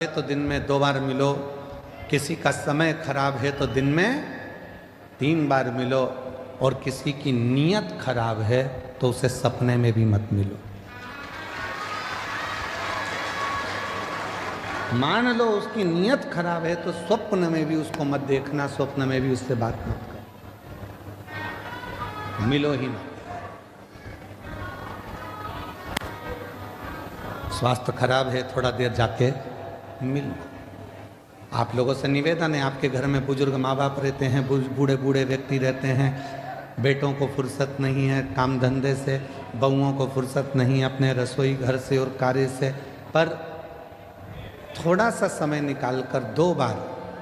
है तो दिन में 2 बार मिलो, किसी का समय खराब है तो दिन में 3 बार मिलो, और किसी की नीयत खराब है तो उसे सपने में भी मत मिलो। मान लो उसकी नीयत खराब है तो स्वप्न में भी उसको मत देखना, स्वप्न में भी उससे बात मत करो, मिलो ही मत। स्वास्थ्य खराब है, थोड़ा देर जाके मिल लो। आप लोगों से निवेदन है, आपके घर में बुजुर्ग माँ बाप रहते हैं, बूढ़े बूढ़े व्यक्ति रहते हैं, बेटों को फुर्सत नहीं है काम धंधे से, बहुओं को फुर्सत नहीं अपने रसोई घर से और कार्य से, पर थोड़ा सा समय निकालकर 2 बार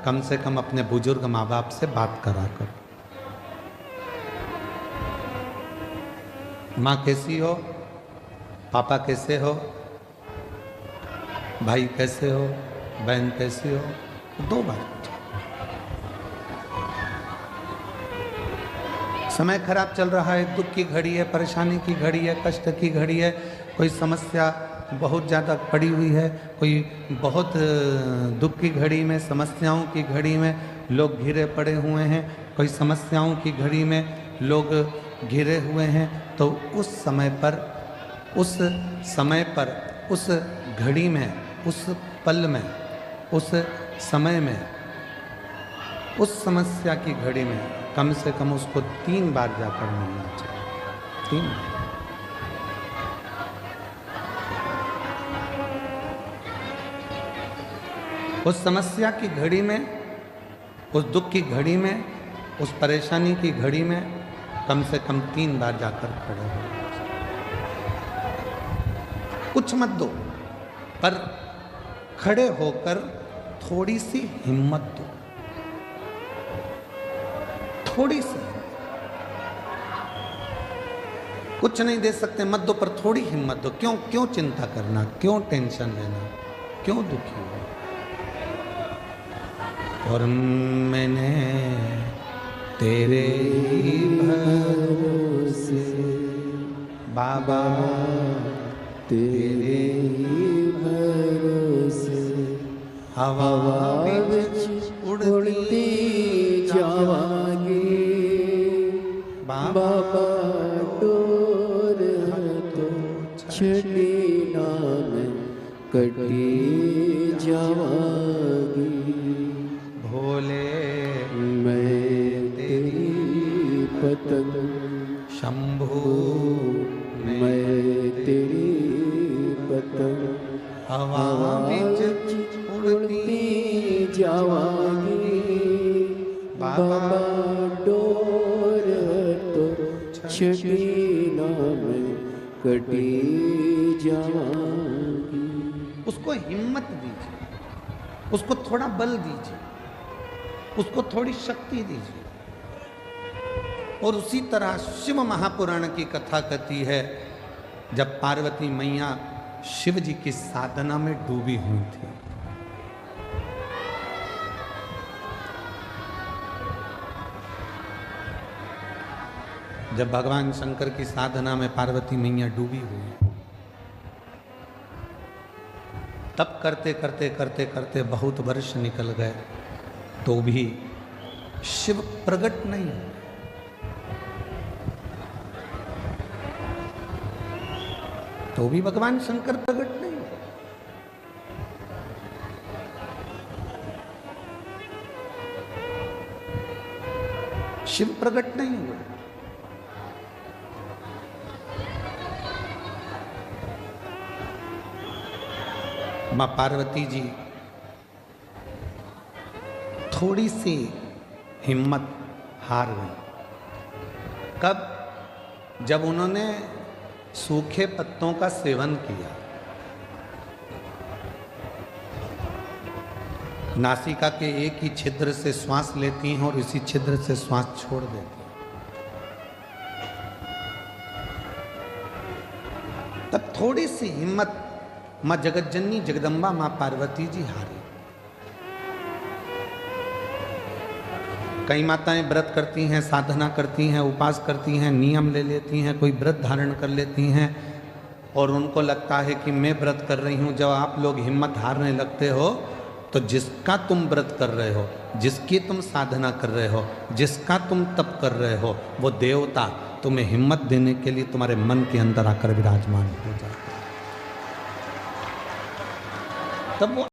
कम से कम अपने बुजुर्ग माँ बाप से बात करा कर। माँ कैसी हो, पापा कैसे हो, भाई कैसे हो, बहन कैसी हो, 2 बार। समय खराब चल रहा है, दुख की घड़ी है, परेशानी की घड़ी है, कष्ट की घड़ी है, कोई समस्या बहुत ज़्यादा पड़ी हुई है, कोई बहुत दुख की घड़ी में, समस्याओं की घड़ी में लोग घिरे पड़े हुए हैं, कोई समस्याओं की घड़ी में लोग घिरे हुए हैं, तो उस समय पर उस घड़ी में, उस पल में, उस समय में, उस समस्या की घड़ी में कम से कम उसको 3 बार जाकर मिलना चाहिए। 3 बार। उस समस्या की घड़ी में, उस दुख की घड़ी में, उस परेशानी की घड़ी में कम से कम 3 बार जाकर खड़े हो। कुछ मत दो, पर खड़े होकर थोड़ी सी हिम्मत दो, थोड़ी सी। कुछ नहीं दे सकते मत दो, पर थोड़ी हिम्मत दो। क्यों चिंता करना, क्यों टेंशन लेना, क्यों दुखी हो। और मैंने तेरे ही भरोसे बाबा, तेरे ही भरोसे हवा विच उड़ती जावांगी बाबा, डोर तो छड़ी ना मैं कटी जावांगी। भोले मैं तेरी पतंग, शंभू मैं तेरी पतंग, हवा विच उड़ती जावांगी बाबा, डोर तो छड़ी ना मैं कटी जावांगी। उसको हिम्मत दीजिए, उसको थोड़ा बल दीजिए, उसको थोड़ी शक्ति दीजिए। और उसी तरह शिव महापुराण की कथा कहती है, जब पार्वती मैया शिव जी की साधना में डूबी हुई थी, जब भगवान शंकर की साधना में पार्वती मैया डूबी हुई, तब करते करते करते करते बहुत वर्ष निकल गए, तो भी शिव प्रकट नहीं हुए। तो भी भगवान शंकर प्रकट नहीं हुए। शिव प्रकट नहीं हुए। मां पार्वती जी थोड़ी सी हिम्मत हार गई। कब? जब उन्होंने सूखे पत्तों का सेवन किया, नासिका के एक ही छिद्र से श्वास लेती हैं और इसी छिद्र से श्वास छोड़ देती हैं, तब थोड़ी सी हिम्मत मां जगतजननी जगदम्बा मां पार्वती जी हारी। कई माताएं व्रत करती हैं, साधना करती हैं, उपास करती हैं, नियम ले लेती हैं, कोई व्रत धारण कर लेती हैं, और उनको लगता है कि मैं व्रत कर रही हूँ। जब आप लोग हिम्मत हारने लगते हो तो जिसका तुम व्रत कर रहे हो, जिसकी तुम साधना कर रहे हो, जिसका तुम तप कर रहे हो, वो देवता तुम्हें हिम्मत देने के लिए तुम्हारे मन के अंदर आकर विराजमान हो जाता है। तब वो